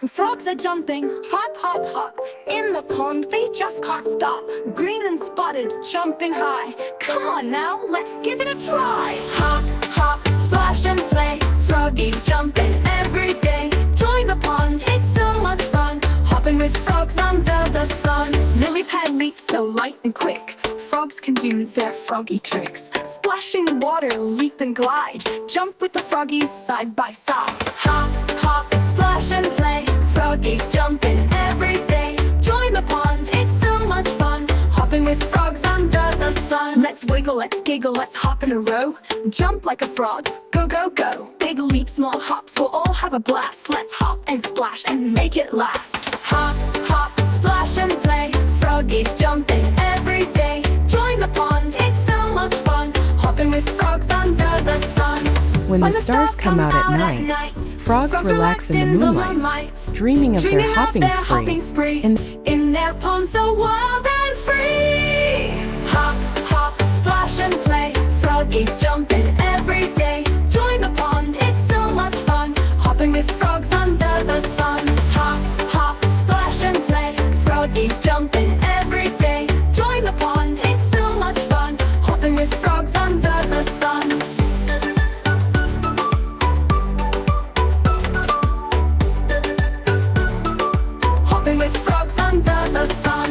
Frogs are jumping, hop, hop, hop. In the pond, they just can't stop. Green and spotted, jumping high. Come on now, let's give it a try. Hop, hop, splash and play. Froggies jumping every day. Join the pond, it's so much fun. Hopping with frogs under the sun. Lily pad leaps so light and quick. Frogs can do their froggy tricks. Splashing water, leap and glide. Jump with the froggies side by side. Hop, hop, splash and play. Froggies jumping every day. Join the pond, it's so much fun. Hopping with frogs under the sun. Let's wiggle, let's giggle, let's hop in a row. Jump like a frog, go, go, go. Big leaps, small hops, we'll all have a blast. Let's hop and splash and make it last. Hop, hop, splash and play. Froggies jumping every day. Join the pond, it's so much fun. Hopping with frogs under the sun. When the stars come out at night, frogs relax in the moonlight, dreaming of their hopping spree in their pond so wild and free. Hop, hop, splash and play. Froggies jumping every day. Join the pond, it's so much fun. Hopping with frogs under the sun. Hop, hop, splash and play. Froggies jumping every day. Join the pond, it's so much fun. Hopping with frogs under the sun. With frogs under the sun.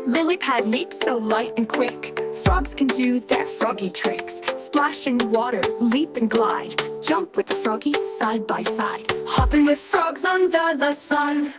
Lily pad leaps so light and quick. Frogs can do their froggy tricks. Splash in water, leap and glide. Jump with the froggies side by side. Hopping with frogs under the sun.